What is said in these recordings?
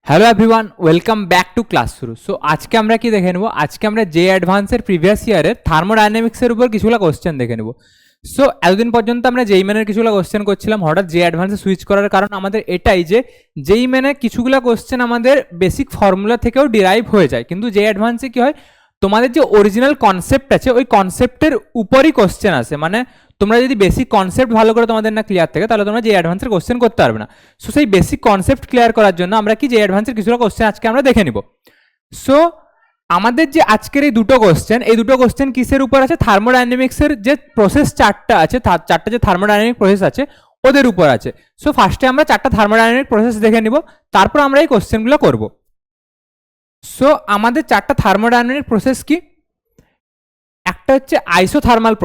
Hello everyone, welcome back to class শুরু। So আজকে আমরা কি দেখে নেব? আজকে আমরা জে অ্যাডভান্সের প্রিভিয়াস ইয়ারের থার্মোডাইনামিক্সের উপর কিছুগুলো কোশ্চেন দেখে নেব। সো এতদিন পর্যন্ত আমরা জেই মেনের কিছুগুলো কোশ্চেন করছিলাম, হঠাৎ জে অ্যাডভান্সে সুইচ করার কারণ আমাদের এটাই যে জেই মেনে কিছুগুলো কোশ্চেন আমাদের বেসিক ফর্মুলা থেকেও ডিরাইভ হয়ে যায়, কিন্তু জে অ্যাডভান্সে কি হয়, তোমাদের যে অরিজিনাল কনসেপ্ট আছে ওই কনসেপ্টের উপরই কোশ্চেন আসে। মানে তোমরা যদি বেসিক কনসেপ্ট ভালো করে তোমাদের না ক্লিয়ার থাকে, তাহলে তোমরা জে অ্যাডভান্সের কোশ্চেন করতে পারবে না। সো সেই বেসিক কনসেপ্ট ক্লিয়ার করার জন্য আমরা কি জে অ্যাডভান্সের কিছুটা কোশ্চেন আজকে আমরা দেখে নিব। সো আমাদের যে আজকের এই দুটো কোশ্চেন কিসের উপর আছে? থার্মোডাইনামিক্সের যে প্রসেস চারটা আছে, চারটা যে থার্মোডাইনামিক প্রসেস আছে ওদের উপর আছে। সো ফার্স্টে আমরা চারটা থার্মোডাইনামিক প্রসেস দেখে নিব, তারপর আমরা এই কোশ্চেনগুলো করব। সো আমাদের চারটা থার্মোডাইনামিক প্রসেস কি? একটা হচ্ছে আইসোথার্মাল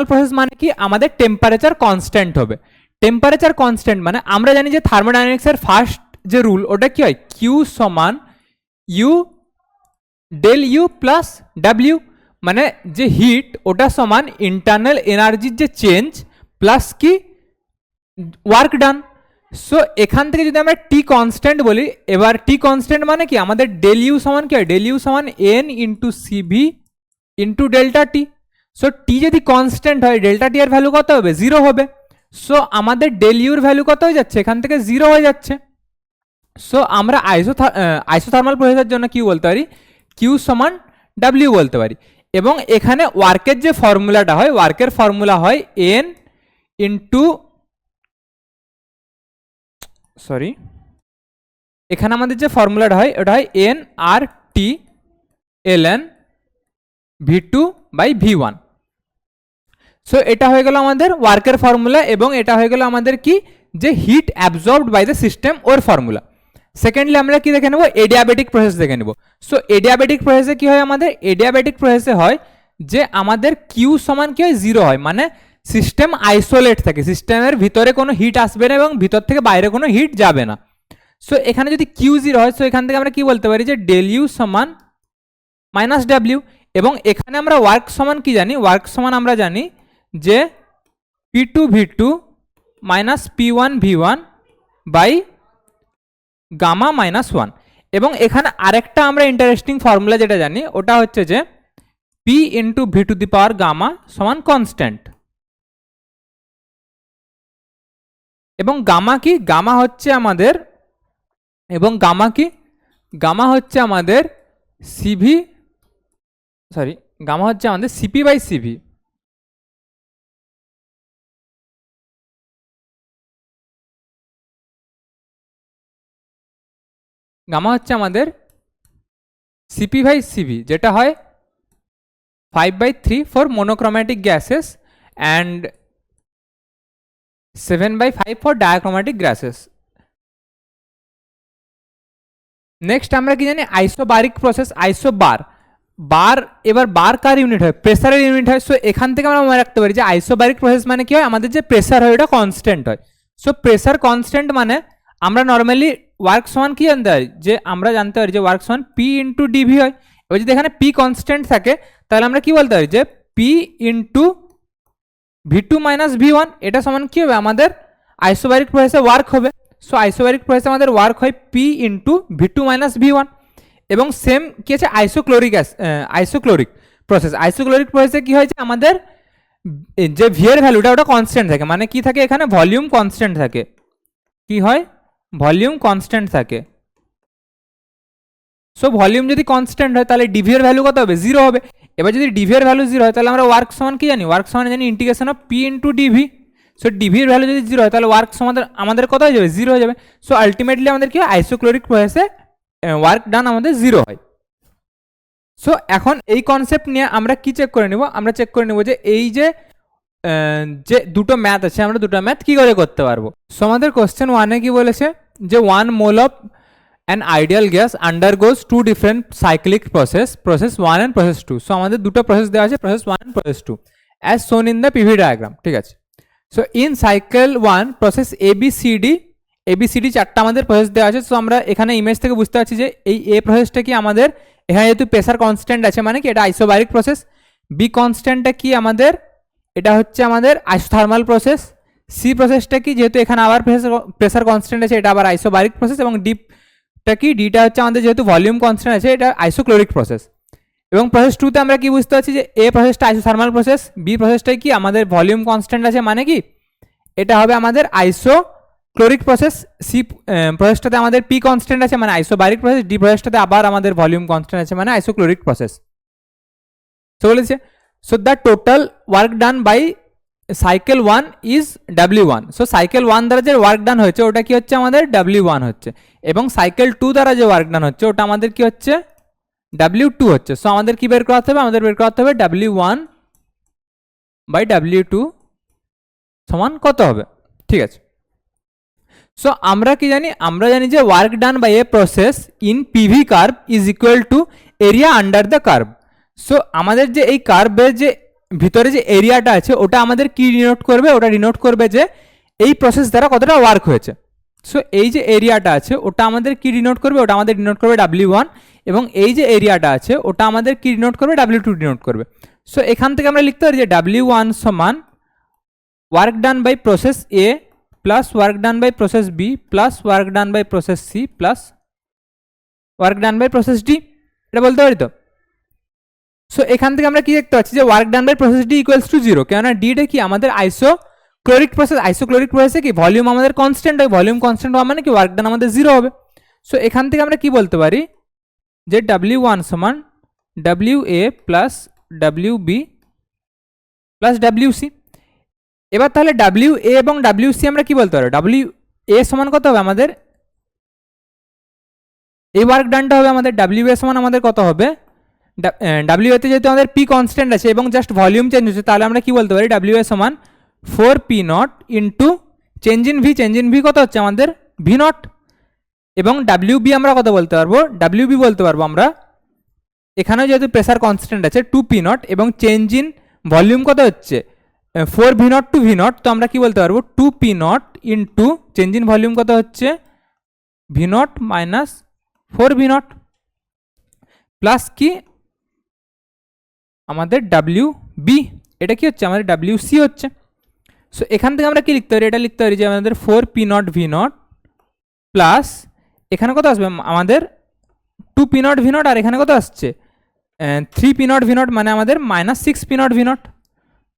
প্রসেস মানে কি, আমাদের টেম্পারেচার কনস্ট্যান্ট হবে। টেম্পারেচার কনস্ট্যান্ট মানে আমরা জানি যে থার্মোডাইনামিক্সের ফার্স্ট যে রুল ওটা কি হয়, কিউ সমান U del U plus W, মানে যে হিট ওটা সমান ইন্টারনাল এনার্জির যে চেঞ্জ প্লাস কি ওয়ার্ক ডান। সো এখান থেকে যদি আমরা টি কনস্ট্যান্ট বলি, এবার টি কনস্ট্যান্ট মানে কি, আমাদের ডেল ইউ সমান কি হয়, ডেল ইউ সমান n into CV into delta T. So T যদি কনস্ট্যান্ট হয়, ডেল্টা টি এর ভ্যালু কত হবে? 0 হবে। সো আমাদের ডেল ইউর ভ্যালু কত হয়ে যাচ্ছে? এখান থেকে 0 হয়ে যাচ্ছে। সো আমরা আইসোথার্মাল প্রসেসের জন্য কি বলতে পারি, কিউ সমান ডাব্লিউ বলতে পারি। এবং এখানে ওয়ার্কের যে ফর্মুলাটা হয়, ওয়ার্কের ফর্মুলা হয় এন ইন্টু এখানে আমাদের যে ফর্মুলাটা হয় ওটা হয় n R T l n V2 by V1। So এটা হয়ে গেল আমাদের ওয়ার্কের ফর্মুলা, এবং এটা হয়ে গেল আমাদের কি, যে heat absorbed by the system ওর ফর্মুলা। সেকেন্ডলি আমরা কি দেখে নেব, এডিয়াবেটিক প্রসেস দেখে নেব। সো এডিয়াবেটিক প্রসেসে কি হয়, আমাদের এডিয়াবেটিক প্রসেসে হয় যে আমাদের কিউ সমান কি হয়, 0 হয়, মানে সিস্টেম আইসোলেট থাকে, সিস্টেমের ভিতরে কোনো হিট আসবে না এবং ভিতর থেকে বাইরে কোনো হিট যাবে না। সো এখানে যদি কিউ 0 হয়, সো এখান থেকে আমরা কি বলতে পারি যে ডেল ইউ সমান মাইনাস ডাব্লিউ। এবং এখানে আমরা ওয়ার্ক সমান কি জানি, ওয়ার্ক সমান আমরা জানি যে P2 V2 minus P1 V1 by gamma minus 1। এবং এখানে আরেকটা আমরা ইন্টারেস্টিং ফর্মুলা যেটা জানি ওটা হচ্ছে যে P into V to the power gamma সমান কনস্ট্যান্ট। এবং গামা কি, গামা হচ্ছে আমাদের, এবং গামা কি, গামা হচ্ছে আমাদের সিভি, গামা হচ্ছে আমাদের সিপি বাই সিভি। গামা হচ্ছে আমাদের সিপি বাই সিভি, যেটা হয় 5/3 for monochromatic gases and 7/5 for dichromatic gases. Next আমরা কি জানি, আইসোবারিক প্রসেস, বার এবার বার কার ইউনিট হয়, প্রেসারের ইউনিট হয়। সো এখান থেকে আমরা মনে রাখতে পারি যে আইসোবারিক প্রসেস মানে কি হয়, আমাদের যে প্রেসার হয় ওটা কনস্ট্যান্ট হয়। সো প্রেসার কনস্ট্যান্ট মানে আমরা নর্মালি ওয়ার্ক সমান কি জানতে পারি, যে আমরা জানতে পারি যে ওয়ার্ক সমান পি ইন্টু ডিভি হয়। এবার যদি এখানে পি কনস্ট্যান্ট থাকে তাহলে আমরা কি বলতে পারি যে P into V2 minus V1, এটা সমান কি হবে, আমাদের আইসোবারিক প্রসেসে ওয়ার্ক হবে। সো আইসোবারিক প্রসেসে আমাদের ওয়ার্ক হয় P into V2 minus V1। এবং সেম কি আছে আইসোক্লোরিক প্রসেসে কি হয় যে আমাদের যে ভি এর ভ্যালুটা ওটা কনস্ট্যান্ট থাকে, মানে কি থাকে এখানে, ভলিউম কনস্ট্যান্ট থাকে। কি হয়, ভলিউম কনস্ট্যান্ট থাকে। সো ভলিউম যদি কনস্ট্যান্ট হয় তাহলে ডিভি এর ভ্যালু কত হবে, 0 হবে। এবার যদি ডিভি এর ভ্যালু 0 হয় তাহলে আমরা ওয়ার্ক সমান কি জানি, ওয়ার্ক সমান জানি integration of P into dV. So dV এর ভ্যালু যদি 0 হয় তাহলে ওয়ার্ক সমান আমাদের কত হয়ে যাবে, 0 হয়ে যাবে। সো আলটিমেটলি আমাদের কি হয়, আইসোক্লোরিক প্রসেসে ওয়ার্ক ডান আমাদের 0 হয়। সো এখন এই কনসেপ্ট নিয়ে আমরা কি চেক করে নেব, আমরা চেক করে নেব যে এই যে দুটো ম্যাথ আছে, আমরা দুটো ম্যাথ কি করে করতে পারবো। সো আমাদের কোশ্চেন 1-এ কি বলেছে যে 1 mole of an ideal gas undergoes two different cyclic process 1 and process 2. So আমাদের দুটো প্রসেস দেওয়া আছে, process 1 and process 2 as shown in the PV diagram, ঠিক আছে। So in cycle 1 process ABCD চারটা আমাদের প্রসেস দেওয়া আছে। সো আমরা এখানে ইমেজ থেকে বুঝতে পারছি যে এই এ প্রসেসটা কি আমাদের, এখানে যেহেতু প্রেসার কনস্ট্যান্ট আছে মানে কি এটা আইসোবারিক প্রসেস। বি কনস্ট্যান্টটা কি আমাদের, এটা হচ্ছে আমাদের আইসোথার্মাল প্রসেস। সি প্রসেসটা কি, যেহেতু এখানে আবার প্রেসার কনস্ট্যান্ট আছে এটা আবার আইসোবারিক প্রসেস। এবং ডি এটা কি ডিটা হচ্ছে আমাদের যেহেতু ভলিউম কনস্ট্যান্ট আছে, এটা আইসোক্লোরিক প্রসেস। এবং প্রসেস টুতে আমরা কি বুঝতে পারছি যে এ প্রসেসটা আইসোথার্মাল প্রসেস, বি প্রসেসটাই কি আমাদের ভলিউম কনস্ট্যান্ট আছে, মানে কি এটা হবে আমাদের আইসোক্লোরিক প্রসেস। সি প্রসেসটাতে আমাদের পি কনস্ট্যান্ট আছে মানে আইসোবারিক প্রসেস, ডি প্রসেসটাতে আবার আমাদের ভলিউম কনস্ট্যান্ট আছে মানে আইসোক্লোরিক প্রসেস। সো বলেছে so the total work done by cycle 1 is W1। So cycle 1 দ্বারা যে ওয়ার্ক ডান হয়েছে ওটা কি হচ্ছে আমাদের W1 হচ্ছে, এবং সাইকেল 2 দ্বারা যে ওয়ার্ক ডান হচ্ছে ওটা আমাদের কি হচ্ছে W2 হচ্ছে। সো আমাদের কি বের করতে হবে, আমাদের বের করতে হবে W1 বাই W2 সমান কত হবে। ঠিক আছে, সো আমরা কি জানি, আমরা জানি যে work done by a process in PV curve is equal to area under the curve. So আমাদের যে এই কার্ভের যে ভিতরে যে এরিয়াটা আছে ওটা আমাদের কি ডিনোট করবে, ওটা ডিনোট করবে যে এই প্রসেস দ্বারা কতটা ওয়ার্ক হয়েছে। সো এই যে এরিয়াটা আছে ওটা আমাদের কি ডিনোট করবে, ওটা আমাদের ডিনোট করবে W1, এবং এই যে এরিয়াটা আছে ওটা আমাদের কি ডিনোট করবে, W2 ডিনোট করবে। সো এখান থেকে আমরা লিখতে পারি যে W1 সমান work done by process A plus work done by process B plus work done by process C plus work done by process D. এটা বলতে পারি তো। সো এখান থেকে আমরা কি দেখতে পাচ্ছি যে work done by process D equals to 0, কেননা ডিটা কি আমাদের আইসোক্লোরিক প্রসেস, আইসোক্লোরিক প্রসেসে কি ভলিউম আমাদের কনস্ট্যান্ট হয়, ভলিউম কনস্ট্যান্ট হওয়া মানে কি ওয়ার্ক ডান আমাদের 0 হবে। সো এখান থেকে আমরা কি বলতে পারি যে W1 সমান WA plus WB plus WC। এবার তাহলে WA এবং WC আমরা কি বলতে পারবো, WA সমান কত হবে আমাদের, এই ওয়ার্ক ডানটা হবে আমাদের WA সমান আমাদের কত হবে, WA তে যেহেতু আমাদের P কনস্ট্যান্ট আছে এবং জাস্ট ভলিউম চেঞ্জ হচ্ছে, তাহলে আমরা কি বলতে পারি WA সমান 4P0 into change in V কত হচ্ছে আমাদের V0, এবং WB আমরা কত বলতে পারবো, WB বলতে পারবো আমরা, এখানেও যেহেতু প্রেসার কনস্ট্যান্ট আছে 2P0 এবং চেঞ্জ ইন ভলিউম কত হচ্ছে 4V0 টু V0, তো আমরা কি বলতে পারবো 2P0 into change in volume কত হচ্ছে V0 মাইনাস 4V0 প্লাস কি আমাদের WB, এটা কি হচ্ছে আমাদের WC হচ্ছে। সো এখান থেকে আমরা কি লিখতে পারি, এটা লিখতে পারি যে আমাদের 4P0 V0 প্লাস এখানে কত আসবে আমাদের 2P0 V0, আর এখানে কত আসছে 3P0 V0 মানে আমাদের মাইনাস 6P0 V0।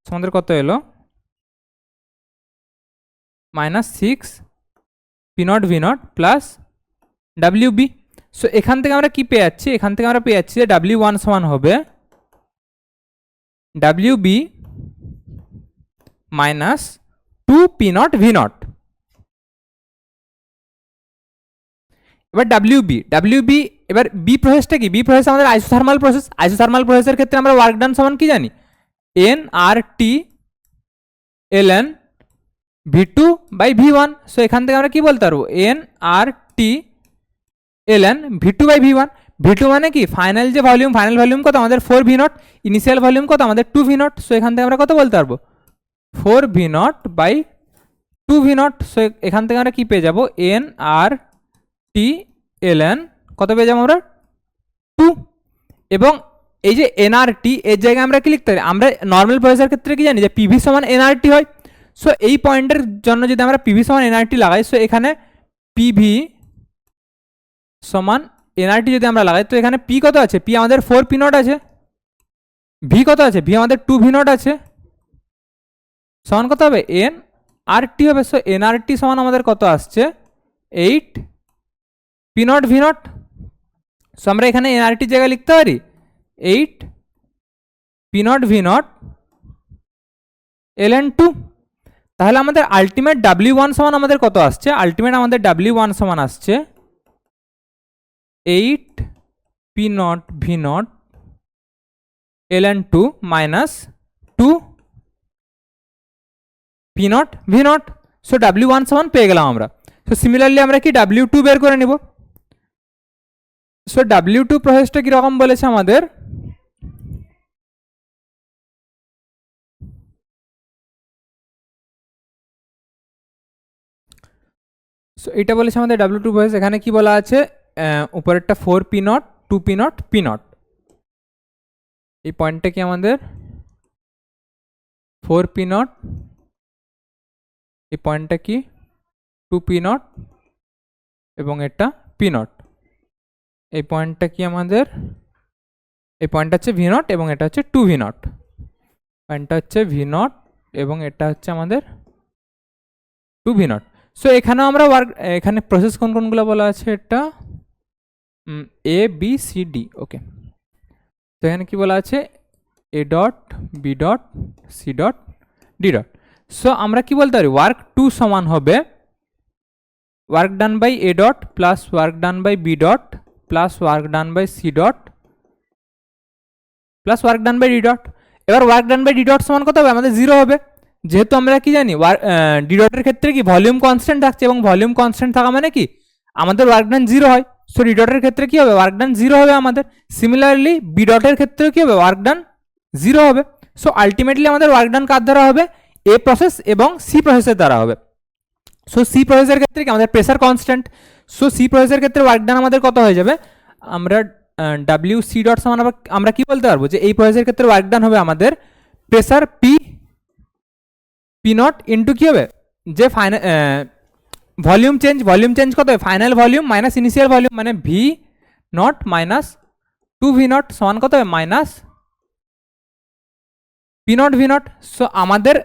আমাদের কত এলো minus 6P0 V0 plus WB। So এখান থেকে আমরা কি পেয়ে যাচ্ছি, এখান থেকে আমরা পেয়ে যাচ্ছি যে W1 সমান হবে WB মাইনাস 2P0 V0। এবার WB এবার বি প্রসেসটা কি, বি প্রসেস আমাদের আইসোথার্মাল প্রসেস, আইসোথার্মাল প্রসেসের ক্ষেত্রে আমরা ওয়ার্ক ডান সমান কি জানি nRT ln V2 by V1। So এখান থেকে আমরা কি বলতে পারবো nRT ln V2 by V1। V2 মানে কি ফাইনাল যে ভলিউম, ফাইনাল ভলিউম কত আমাদের 4V0, ইনিশিয়াল ভলিউম কত আমাদের 2V0। সো এখান থেকে আমরা কত বলতে পারবো 4V0 বাই 2V0। সো এখান থেকে আমরা কি পেয়ে যাবো nRT ln কত পেয়ে যাবো আমরা 2, এবং এই যে nRT এর জায়গায় আমরা কি লিখতে পারি, আমরা নর্মাল প্রসেসের ক্ষেত্রে কি জানি যে PV সমান nRT হয়। সো এই পয়েন্টের জন্য যদি আমরা PV সমান nRT লাগাই, সো এখানে PV সমান nRT যদি আমরা লাগাই, তো এখানে P কত আছে, P আমাদের 4P0 আছে, V কত আছে, V আমাদের 2V0 আছে, সমান কত হবে nRT হবে। সো nRT সমান আমাদের কত আসছে 8P0 V0। সো আমরা এখানে nRT জায়গায় লিখতে পারি 8P0 V0 ln 2। তাহলে আমাদের আলটিমেট W1 সমান আমাদের কত আসছে, আলটিমেট আমাদের W1 সমান আসছে 8P0 V0 ln 2 minus 2P0 V0। So W1 সমান পেয়ে গেলাম আমরা। সো সিমিলারলি আমরা কি W2 বের করে নিব। সো W2 প্রসেসটা কিরকম বলেছে আমাদের, সো এটা বলেছে আমাদের W2 প্রসেস, এখানে কি বলা আছে উপরেরটা 4P0 2P0 P0, এই পয়েন্টটা কি আমাদের 4P0, এই পয়েন্টটা কি 2P0 এবং এটা P0। এই পয়েন্টটা কি আমাদের, এই পয়েন্টটা হচ্ছে ভি নট এবং এটা হচ্ছে টু ভি নট, পয়েন্টটা হচ্ছে ভি নট এবং এটা হচ্ছে আমাদের টু ভি নট। সো এখানেও আমরা এখানে প্রসেস কোন কোনগুলো বলা আছে, এটা A B C D. Okay, তো এখানে কি বলা আছে, A dot B dot C dot D dot. So আমরা কি বলতে পারি, ওয়ার্ক টু সমান হবে work done by A dot plus work done by B dot plus work done by C dot plus work done by D dot. এবার work done by D dot সমান কত হবে, আমাদের জিরো হবে, যেহেতু আমরা কি জানি ডি ডটের ক্ষেত্রে কি ভলিউম কনস্ট্যান্ট থাকছে এবং ভলিউম কনস্ট্যান্ট থাকা মানে কি আমাদের ওয়ার্ক ডান জিরো হয়। সো ডি ডটের ক্ষেত্রে কি হবে, ওয়ার্ক ডান জিরো হবে আমাদের। সিমিলারলি বি ডটের ক্ষেত্রে কি হবে, ওয়ার্ক ডান জিরো হবে। সো আলটিমেটলি আমাদের ওয়ার্ক ডান কার দ্বারা হবে, এ প্রসেস এবং সি প্রসেসের দ্বারা হবে। সো সি প্রসেসের ক্ষেত্রে কি আমাদের প্রেসার কনস্ট্যান্ট, সো সি প্রসেসের ক্ষেত্রে ওয়ার্ক ডান আমাদের কত হয়ে যাবে, আমরা ডাব্লিউ সি ডট সমান আমরা কি বলতে পারবো যে এই প্রসেসের ক্ষেত্রে ওয়ার্ক ডান হবে আমাদের pressure P P naught into কি হবে, যে ফাইনাল ভলিউম চেঞ্জ কত হবে, final volume minus initial volume, মানে V naught minus two V naught সমান কত হবে minus P naught V naught. So আমাদের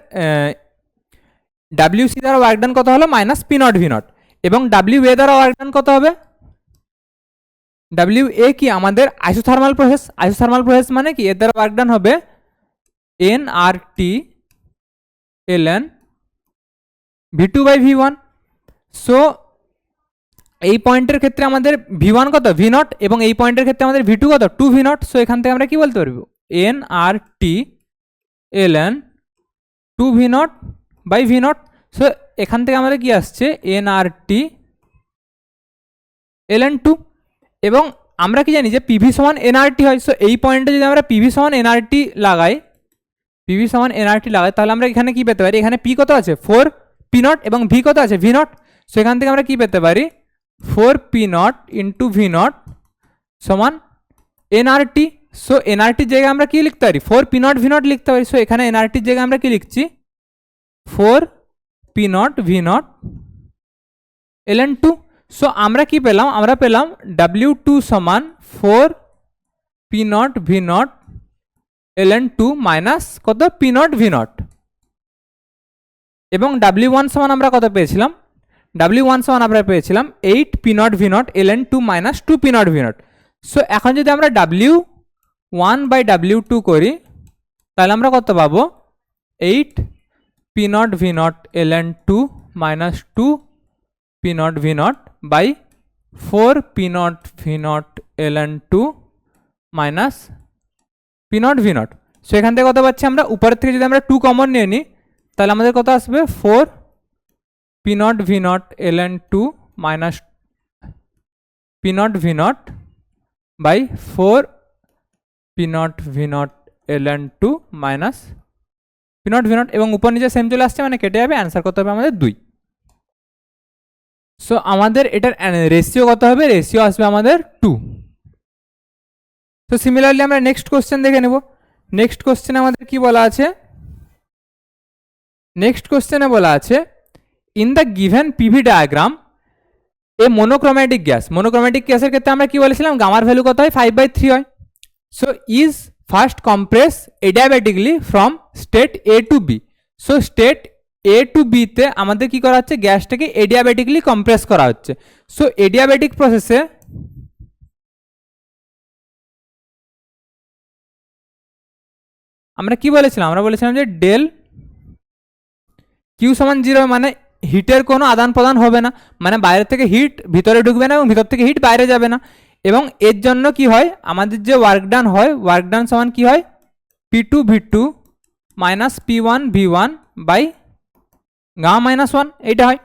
ডাব্লিউ সি দ্বারা ওয়ার্ক ডান কত হলো, minus P naught V naught, এবং ডাব্লিউ এ দ্বারা ওয়ার্ক ডান কত হবে, ডাব্লিউ এ কি আমাদের আইসোথার্মাল প্রসেস মানে কি এর দ্বারা ওয়ার্ক ডান হবে n R T l n V two by V one. So এই পয়েন্টের ক্ষেত্রে আমাদের ভি ওয়ান কত, ভি নট, এবং এই পয়েন্টের ক্ষেত্রে আমাদের ভি টু কত, টু ভি নট। সো এখান থেকে আমরা কি বলতে পারবো, n R T l n two V naught by V naught. So এখান থেকে আমাদের কি আসছে, n R T l n two, এবং আমরা কি জানি যে পিভি সমান এনআরটি হয়। সো এই পয়েন্টে যদি আমরা পিভি সমান এনআরটি লাগাই, তাহলে আমরা এখানে কি পেতে পারি, এখানে পি কত আছে, ফোর পি নট, এবং ভি কত আছে, ভি নট। সো এখান থেকে আমরা কি পেতে পারি, four P naught into V naught সমান এনআরটি। সো এনআরটির জায়গায় আমরা কি লিখতে পারি, four P naught V naught লিখতে পারি। সো এখানে এনআরটির জায়গায় আমরা কি লিখছি, four P naught V naught l n two. So আমরা কি পেলাম, আমরা পেলাম ডাব্লিউ টু সমান four P naught V naught l n two minus কত, পি নট ভি নট, এবং ডাব্লিউ ওয়ান সমান আমরা কত পেয়েছিলাম, ডাব্লিউ ওয়ান সমান আমরা পেয়েছিলাম eight P naught V naught l n two minus two P naught V naught. So এখন যদি আমরা W one by W two করি, তাহলে আমরা কত পাবো, eight P naught V naught l n two minus two P naught V naught by four P naught V naught l n two minus P naught V naught. So এখান থেকে কত পাচ্ছি আমরা, উপরের থেকে যদি আমরা টু কমন নিয়ে নিই, তাহলে আমাদের কত আসবে, four P naught V naught l n two minus P naught V naught by four P naught V naught l n two minus P naught V naught, এবং উপর নিচে সেম চলে আসছে, মানে কেটে যাবে, অ্যান্সার কত হবে আমাদের 2। সো আমাদের এটার রেশিও কত হবে, রেশিও আসবে আমাদের 2। তো সিমিলারলি আমরা নেক্সট কোশ্চেন দেখে নেব। নেক্সট কোশ্চেনে আমাদের কি বলা আছে, নেক্সট কোশ্চেনে বলা আছে in the given PV diagram এ মোনোক্রোম্যাটিক গ্যাসের ক্ষেত্রে আমরা কি বলেছিলাম, গামার ভ্যালু কত হয়, 5/3 হয়। So is first compress adiabatically from state A to B. So state A to বিতে আমাদের কি করা হচ্ছে, গ্যাসটাকে এডিয়াবেটিকলি কম্প্রেস করা হচ্ছে। সো এডিয়াবেটিক প্রসেসে আমরা কি বলেছিলাম, আমরা বলেছিলাম যে ডেল কিউ সমান 0, মানে হিটের কোনো আদান প্রদান হবে না, মানে বাইরে থেকে হিট ভিতরে ঢুকবে না এবং ভিতর থেকে হিট বাইরে যাবে না। এবং এর জন্য কি হয়, আমাদের যে ওয়ার্ক ডান হয়, ওয়ার্ক ডান সমান কি হয়, P two V two minus P one V one by gamma minus one, এইটা হয়।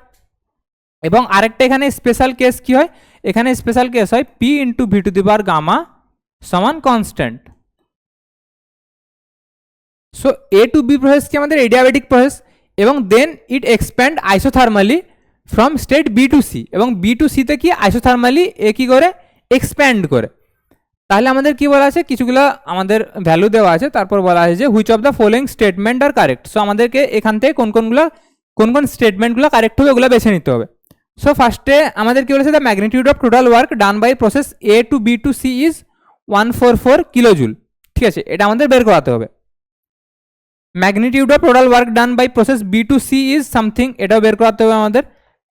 এবং আরেকটা এখানে স্পেশাল কেস কি হয়, এখানে স্পেশাল কেস হয় P into V to the power gamma সমান constant. So A to B process কি আমাদের এডিয়াবেটিক প্রসেস, এবং then it expand isothermally from state B to C, এবং বি টু সিতে কি আইসোথার্মালি এ কি করে এক্সপ্যান্ড করে। তাহলে আমাদের কি বলা আছে, কিছুগুলো আমাদের ভ্যালু দেওয়া আছে, তারপর বলা আছে যে which of the following statement are correct. So আমাদেরকে এখান থেকে কোন কোন স্টেটমেন্টগুলো কারেক্ট হবে ওগুলো বেছে নিতে হবে। সো ফার্স্টে আমাদের কি বলেছে, the magnitude of total work done by process A to B to C is 144 kilojoule. ঠিক আছে, এটা আমাদের বের করাতে হবে। Magnitude of total work done by process B to C is something, এটাও বের করাতে হবে আমাদের।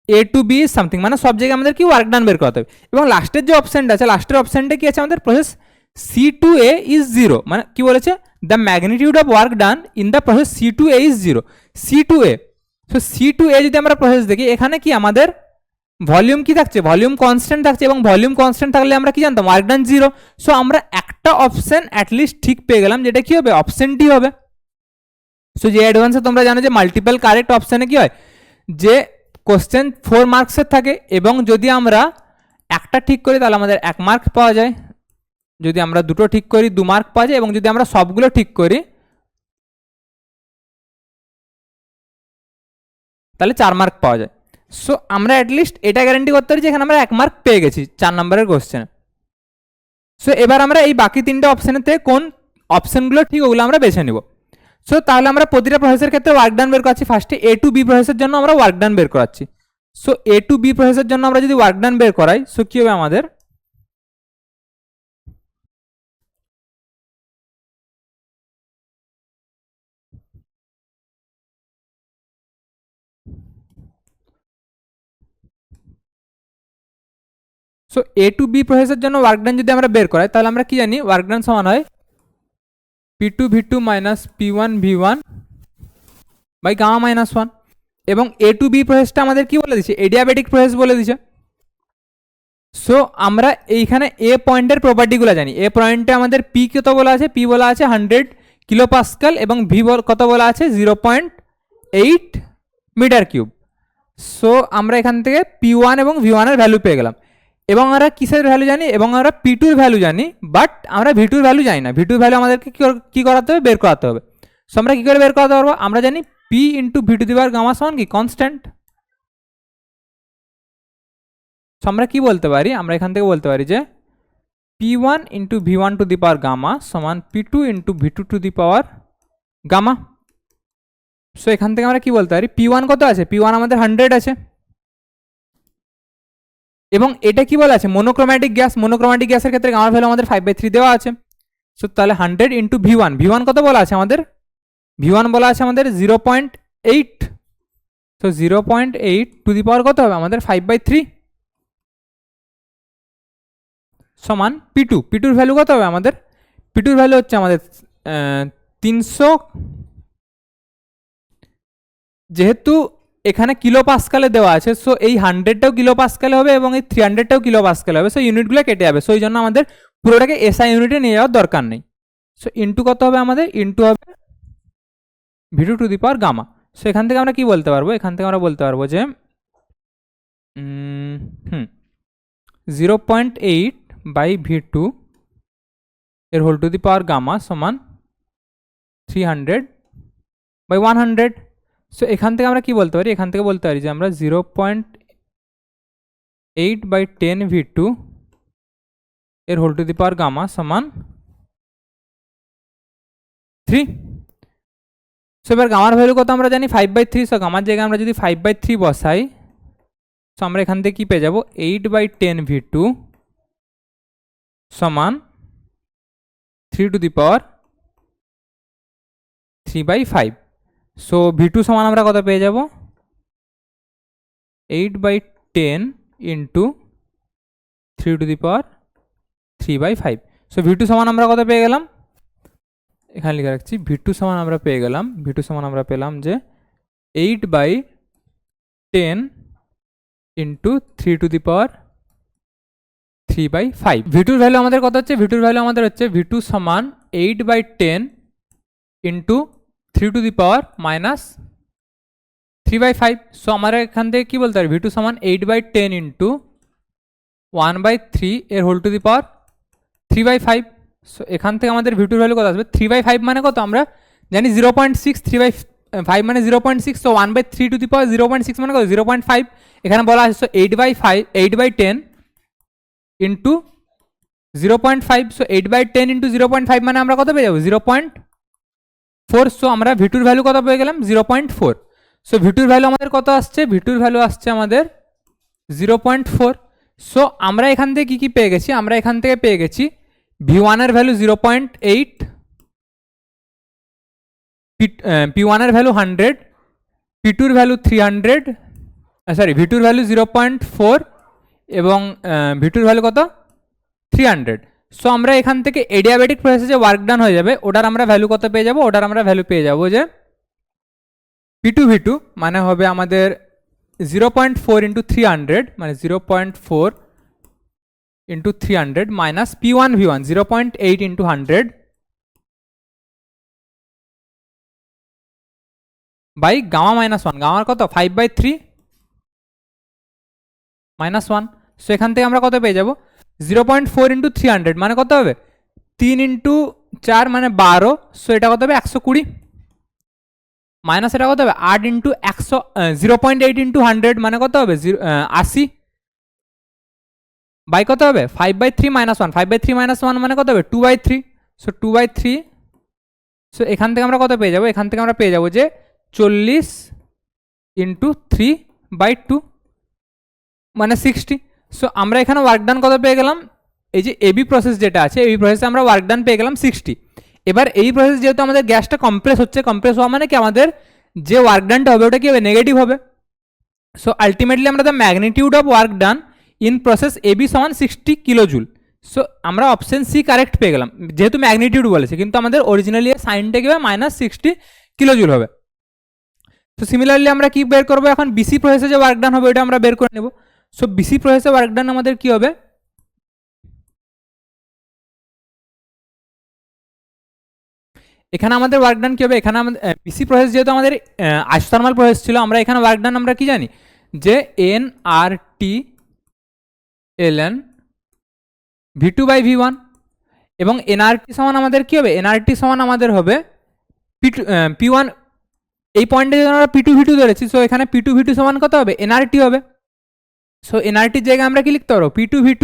A to B is something, মানে সব জায়গায় আমাদের কি ওয়ার্ক ডান বের করাতে হবে। এবং লাস্টের যে অপশনটা আছে, লাস্টের অপশনটা কি আছে আমাদের, process C to A is 0, মানে কি বলেছে, the magnitude of work done in the process C to A is 0। C to A, so C to A যদি আমরা প্রসেস দেখি, এখানে কি আমাদের ভলিউম কি থাকছে, ভলিউম কনস্ট্যান্ট থাকছে, এবং ভলিউম কনস্ট্যান্ট থাকলে আমরা কি জানতাম, ওয়ার্ক ডান 0। সো আমরা একটা অপশন অ্যাটলিস্ট ঠিক পেয়ে গেলাম, যেটা কি হবে, অপশন ডি হবে। সো যে অ্যাডভান্সে তোমরা জানো যে মাল্টিপল কারেক্ট অপশানে কি হয়, যে কোশ্চেন 4 মার্কসের থাকে, এবং যদি আমরা একটা ঠিক করি তাহলে আমাদের 1 মার্ক পাওয়া যায়, যদি আমরা দুটো ঠিক করি 2 মার্ক পাওয়া যায়, এবং যদি আমরা সবগুলো ঠিক করি তাহলে 4 মার্ক পাওয়া যায়। সো আমরা অ্যাটলিস্ট এটা গ্যারান্টি করতে পারি যে এখানে আমরা 1 মার্ক পেয়ে গেছি 4 নম্বরের কোশ্চেনে। সো এবার আমরা এই বাকি 3টে অপশানের থেকে কোন অপশানগুলো ঠিক ওগুলো আমরা বেছে নিব। সো তাহলে আমরা প্রতিটা প্রসেসের ক্ষেত্রে ওয়ার্ক ডান বের করাচ্ছি। ফার্স্টে এ টু বি প্রসেসের জন্য আমরা ওয়ার্ক ডান বের করাচ্ছি। সো এ টু বি প্রসেসের জন্য আমরা যদি ওয়ার্ক ডান বের করাই, সো কি হবে আমাদের, সো এ টু বি প্রসেসের জন্য ওয়ার্ক ডান যদি আমরা বের করাই, তাহলে আমরা কি জানি, ওয়ার্ক ডান সমান হয় P2 V2 minus P1 V1 by gamma minus 1। এবং এ টু বি প্রসেসটা আমাদের কি বলে দিচ্ছে, এডিয়াবেটিক প্রসেস বলে দিচ্ছে। সো আমরা এইখানে এ পয়েন্টের প্রপার্টিগুলো জানি। এ পয়েন্টে আমাদের পি কত বলা আছে, পি বলা আছে 100 কিলো পাস্কাল, এবং ভি কত বলা আছে 0.8 মিটার কিউব। সো আমরা এখান থেকে P1 এবং V1 এর ভ্যালু পেয়ে গেলাম। এবং আমরা কিসের ভ্যালু জানি, এবং আমরা P2 এর ভ্যালু জানি, বাট আমরা V2 এর ভ্যালু জানি না। V2 এর ভ্যালু আমাদেরকে কি করাতে হবে, বের করাতে হবে। সো আমরা কি করে বের করাতে পারবো, আমরা জানি P ইন্টু V2 দি পাওয়ার গামা সমান কি, কনস্ট্যান্ট। সো আমরা কি বলতে পারি, আমরা এখান থেকে বলতে পারি যে P1 into V1 to the power gamma সমান P2 into V2 to the power gamma. So এখান থেকে আমরা কি বলতে পারি, P1 কত আছে, P1 আমাদের 100 আছে, এবং এটা কি বলা আছে, মোনোক্রোম্যাটিক গ্যাস। মোনোক্রোম্যাটিক গ্যাসের ক্ষেত্রে গামার ভ্যালু আমাদের 5/3 দেওয়া আছে। সো তাহলে 100 ইন্টু V1, V1 কত বলা আছে আমাদের, V1 বলা আছে আমাদের 0.8। সো 0.8 টু দি পাওয়ার কত হবে আমাদের 5/3 সমান P2। P2 এর ভ্যালু কত হবে আমাদের, P2 এর ভ্যালু হচ্ছে আমাদের 300, যেহেতু এখানে কিলো পাস্কালে দেওয়া আছে, সো এই 100টাও কিলো পাস্কালে হবে এবং এই 300টাও কিলো পাস্কালে হবে। সো ইউনিটগুলো কেটে যাবে, সো এই জন্য আমাদের পুরোটাকে এসআই ইউনিটে নিয়ে যাওয়ার দরকার নেই। সো ইন্টু কত হবে আমাদের, ইন্টু হবে V2 to the power gamma. So এখান থেকে আমরা কি বলতে পারবো, এখান থেকে আমরা বলতে পারবো যে 0.8 বাই V2 এর whole to the power gamma সমান 300 বাই 100। সো এখান থেকে আমরা কি বলতে পারি, এখান থেকে বলতে পারি যে আমরা 0.8 বাই 10 V2 এর whole to the power gamma সমান 3। সো এবার গামার ভ্যালু কত আমরা জানি 5/3। সো গামার জায়গায় আমরা যদি 5/3 বসাই, সো আমরা এখান থেকে কি পেয়ে যাবো, 8/10 V2 সমান 3 two the power 3/5। So V2 সমান আমরা কত পেয়ে যাব, 8/10 into 3 two the power 3/5। So V2 সমান আমরা কত পেয়ে গেলাম, এখানে লিখে রাখছি, V2 সমান আমরা পেয়ে গেলাম, V2 সমান আমরা পেলাম যে 8/10 into 3 two the power 3/5। V2 value আমাদের কত হচ্ছে, V2 ভ্যালু আমাদের হচ্ছে V2 সমান 8/10 into 3 two the power minus 3/5। So আমরা এখান থেকে কি বলতে পারি, V2 সমান 8/10 ইন্টু 1/3 এর whole to the power 3/5। So এখান থেকে আমাদের V2 ভ্যালু কত আসবে, 3/5 মানে কত আমরা জানি 0.6, 3/5 মানে 0.6। সো 1/3 টু দি পাওয়ার 0.6 মানে কত 0.5। এখানে বলা আছে, সো 8/10 ইন্টু 0.5। সো 8/10 ইন্টু 0.5 মানে আমরা কত পেয়ে যাবো 0.4। সো আমরা V2 এর ভ্যালু কত পেয়ে গেলাম 0.4। সো V2 এর ভ্যালু আমাদের কত আসছে, V2 এর ভ্যালু আসছে আমাদের 0.4। সো আমরা এখান থেকে কি কি পেয়ে গেছি, আমরা এখান থেকে পেয়ে গেছি V1 এর ভ্যালু 0.8, P1 এর ভ্যালু 100, P2 এর ভ্যালু 300, V2 এর ভ্যালু 0.4 এবং V2 এর ভ্যালু কত 300। সো আমরা এখান থেকে এডিয়াবেটিক প্রসেসে যে ওয়ার্ক ডান হয়ে যাবে ওটার আমরা ভ্যালু কত পেয়ে যাব, ওটার আমরা ভ্যালু পেয়ে যাব যে P2 V2 মানে হবে আমাদের 0.4 ইন্টু 300 মানে 0.4 into 300 minus P1 V1 0.8 into 100 by gamma minus 1, গামার কত 5/3 মাইনাস 1। সো এখান থেকে আমরা কত পেয়ে যাব 0.4 ইন্টু 300 মানে কত হবে 3 ইন্টু 4 মানে 12। সো এটা কত হবে 120 মাইনাস এটা কত হবে 8 ইন্টু 100 0.8 ইন্টু 100 মানে কত হবে 80 বাই কত হবে 5/3 মাইনাস 1, 5/3 মাইনাস 1 মানে কত হবে 2/3। সো 2/3। সো এখান থেকে আমরা কত পেয়ে যাব, এখান থেকে আমরা পেয়ে যাব যে 40 ইন্টু 3/2 মানে 60। সো আমরা এখানে ওয়ার্ক ডান কত পেয়ে গেলাম, এই যে এবি প্রসেস যেটা আছে এবি প্রসেসে আমরা ওয়ার্ক ডান পেয়ে গেলাম 60। এবার এই প্রসেস যেহেতু আমাদের গ্যাসটা কম্প্রেস হচ্ছে, কম্প্রেস হওয়া মানে কি আমাদের যে ওয়ার্ক ডানটা হবে ওটা কি হবে নেগেটিভ হবে। সো আলটিমেটলি আমরা the magnitude of work done in process AB সমান 60 কিলোজুল। সো আমরা অপশন সি কারেক্ট পেয়ে গেলাম, যেহেতু ম্যাগনিটিউড বলেছে কিন্তু আমাদের অরিজিনালি সাইনটা কি হবে -60 কিলোজুল হবে। তো সিমিলারলি আমরা কি বের করবো এখন, বিসি প্রসেসে যে ওয়ার্ক ডান হবে ওটা আমরা বের করে নেব। সো বিসি প্রসেসে ওয়ার্ক ডান আমাদের কি হবে, এখানে আমাদের ওয়ার্ক ডান কি হবে, এখানে আমাদের বিসি প্রসেস যেহেতু আমাদের আইসোথার্মাল প্রসেস ছিল, আমরা এখানে ওয়ার্ক ডান আমরা কি জানি যে nRT ln V2/V1 এবং nRT সমান আমাদের কি হবে, nRT সমান আমাদের হবে P1। এই পয়েন্টে যদি আমরা P2 V2 ধরেছি, সো এখানে P2 V2 সমান কত হবে nRT হবে। সো nRTর জায়গায় আমরা কি লিখতে পারবো P2 V2।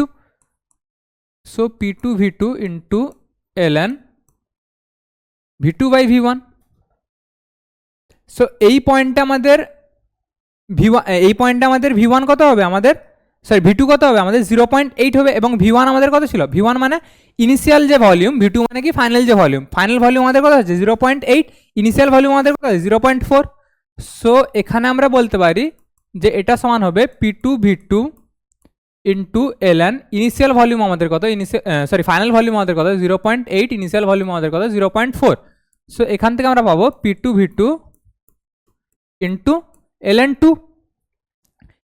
So P2 V2 into ln V2/V1। So এই পয়েন্টে আমাদের V1, এই পয়েন্টে আমাদের V1 কত হবে আমাদের, সরি V2 কত হবে আমাদের 0.8 হবে এবং V1 আমাদের কত ছিল, V1 মানে ইনিশিয়াল যে ভলিউম, V2 মানে কি ফাইনাল যে ভলিউম, ফাইনাল ভলিউম আমাদের কত আছে 0.8, ইনিশিয়াল ভলিউম আমাদের কত আছে 0.4। সো এখানে আমরা বলতে পারি যে এটা সমান হবে P2 V2 into ln initial volume আমাদের কত, সরি ফাইনাল ভলিউম আমাদের কত 0.8, ইনিশিয়াল ভলিউম আমাদের কত 0.4। সো এখান থেকে আমরা পাবো P2 V2 ইন্টু ln2।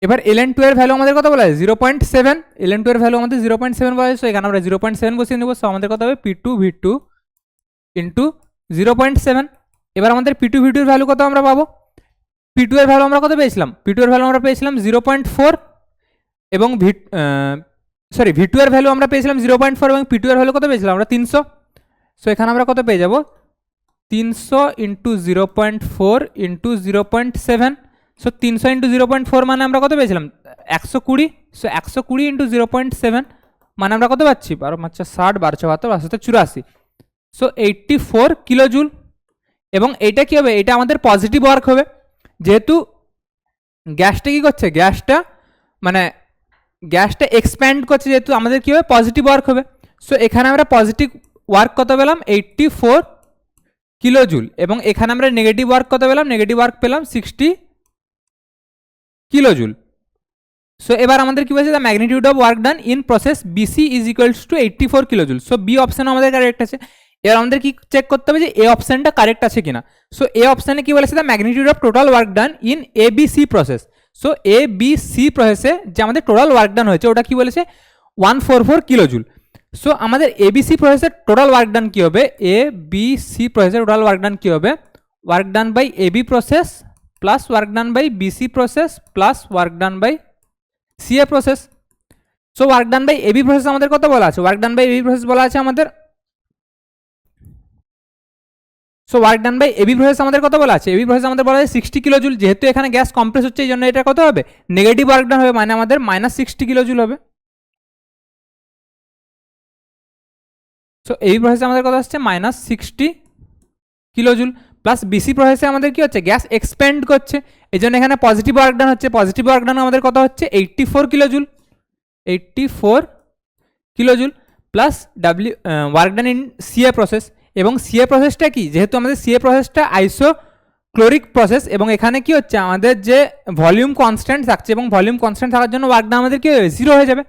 এবার ln2 এর ভ্যালু আমাদের কত বলা আছে 0.7, ln2 এর ভ্যালু আমাদের 0.7 বলা আছে। সো এখানে আমরা 0.7 বসিয়ে নেব। সো আমাদের কত হবে P2 V2 ইন্টু 0.7। এবার আমাদের P2 V2 এর ভ্যালু কত আমরা পাবো, P2 এর ভ্যালু আমরা কত পেয়েছিলাম, P2 এর ভ্যালু আমরা পেয়েছিলাম 0.4 এবং V2 এর ভ্যালু আমরা পেয়েছিলাম 0.4 এবং P2 এর ভ্যালু কত পেয়েছিলাম আমরা 300। সো এখানে আমরা কত পেয়ে যাব 300 ইন্টু 0.4 ইন্টু 0.7। সো 300 ইন্টু 0.4 মানে আমরা কত পেয়েছিলাম 120। সো 120 ইন্টু 0.7 মানে আমরা কত পাচ্ছি 12×5 = 60, 12×7 = 84। So 84 kilojoule. এবং এইটা কি হবে, এটা আমাদের পজিটিভ ওয়ার্ক হবে, যেহেতু গ্যাসটা কি করছে, গ্যাসটা এক্সপ্যান্ড করছে, যেহেতু আমাদের কি হবে পজিটিভ ওয়ার্ক হবে। সো এখানে আমরা পজিটিভ ওয়ার্ক কত পেলাম 84 কিলোজুল এবং এখানে আমরা নেগেটিভ ওয়ার্ক কত পেলাম, নেগেটিভ ওয়ার্ক পেলাম 60 কিলোজুল। সো এবার আমাদের কি বলছে, the magnitude of work done in process BC is equals to 84 kilojoule. So B option আমাদের কারেক্ট আছে। এবার আমাদের কি চেক করতে হবে যে এ অপশনটা কারেক্ট আছে কিনা। সো এ অপশনে কি বলেছে, the magnitude of total work done in ABC process. So ABC প্রসেসে যে আমাদের টোটাল ওয়ার্ক ডান হয়েছে ওটা কি বলেছে 144 কিলোজুল। সো আমাদের এবিসি প্রসেসের টোটাল ওয়ার্ক ডান কি হবে, এবিসি প্রসেসের টোটাল ওয়ার্ক ডান কি হবে, work done by AB process plus work done by BC process plus work done by CA process. So work done by AB process আমাদের কত বলা আছে, work done by AB process বলা আছে আমাদের, so work done by AB process আমাদের কত বলা আছে, এবি প্রসেস আমাদের বলা আছে 60 কিলোজুল। যেহেতু এখানে গ্যাস কম্প্রেস হচ্ছে এই জন্য এটা কত হবে নেগেটিভ ওয়ার্ক ডান হবে, মানে আমাদের -60 কিলোজুল হবে। সো এবি প্রসেসে আমাদের কত আসছে -60 কিলোজুল প্লাস বিসি প্রসেসে আমাদের কি হচ্ছে গ্যাস এক্সপ্যান্ড করছে এই জন্য এখানে পজিটিভ ওয়ার্ক ডান হচ্ছে, পজিটিভ ওয়ার্ক ডান আমাদের কত হচ্ছে 84 kilojoule, 84 kilojoule plus W work done in CA process. এবং সিএ প্রসেসটা কি, যেহেতু আমাদের সিএ প্রসেসটা আইসোক্লোরিক প্রসেস এবং এখানে কি হচ্ছে আমাদের যে ভলিউম কনস্ট্যান্ট থাকছে এবং ভলিউম কনস্ট্যান্ট থাকার জন্য ওয়ার্ক ডান আমাদের কি জিরো হয়ে যাবে।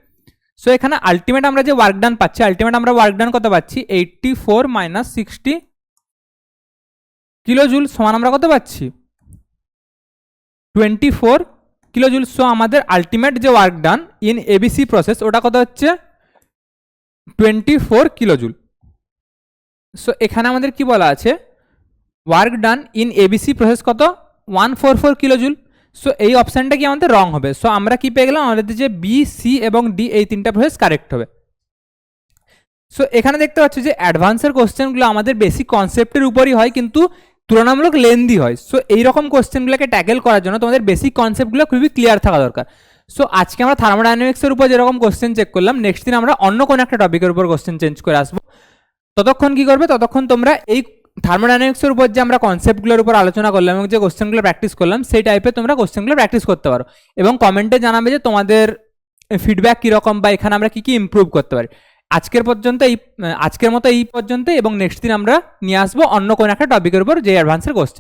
সো এখানে আলটিমেট আমরা যে ওয়ার্ক ডান পাচ্ছি, আলটিমেট আমরা ওয়ার্ক ডান কত পাচ্ছি 84 মাইনাস 60 কিলোজুল সমান আমরা কত পাচ্ছি 24 কিলোজুল। সো আমাদের আলটিমেট যে work done in ABC process ওটা কত হচ্ছে 24 কিলোজুল। সো এখানে আমাদের কি বলা আছে work done in ABC process কত 144 কিলোজুল। সো এই অপশানটা কি আমাদের রং হবে। সো আমরা কি পেয়ে গেলাম, আমাদের যে বি, সি এবং ডি এই তিনটা প্রসেস কারেক্ট হবে। সো এখানে দেখতে পাচ্ছি যে অ্যাডভান্সের কোশ্চেনগুলো আমাদের বেসিক কনসেপ্টের উপরই হয় কিন্তু তুলনামূলক লেন্দি হয়। সো এইরকম কোশ্চেনগুলোকে ট্যাকেল করার জন্য তোমাদের বেসিক কনসেপ্টগুলো খুবই ক্লিয়ার থাকা দরকার। সো আজকে আমরা থার্মোডাইনামিক্সের উপর যেরকম কোশ্চেন চেক করলাম, নেক্সট দিন আমরা অন্য কোনো একটা টপিকের উপর কোশ্চেন চেঞ্জ করে আসবো। ততক্ষণ কি করবে, ততক্ষণ তোমরা এই থার্মোডাইনামিক্সের উপর যে আমরা কনসেপ্টগুলোর উপর আলোচনা করলাম এবং যে কোশ্চেনগুলো প্র্যাকটিস করলাম সেই টাইপের তোমরা কোশ্চেনগুলো প্র্যাকটিস করতে পারো এবং কমেন্টে জানাবে যে তোমাদের ফিডব্যাক কীরকম বা এখানে আমরা কী কী ইমপ্রুভ করতে পারি। আজকের মতো এই পর্যন্ত এবং নেক্সট দিন আমরা নিয়ে আসবো অন্য কোনো একটা টপিকের উপর যে অ্যাডভান্সের কোশ্চেন।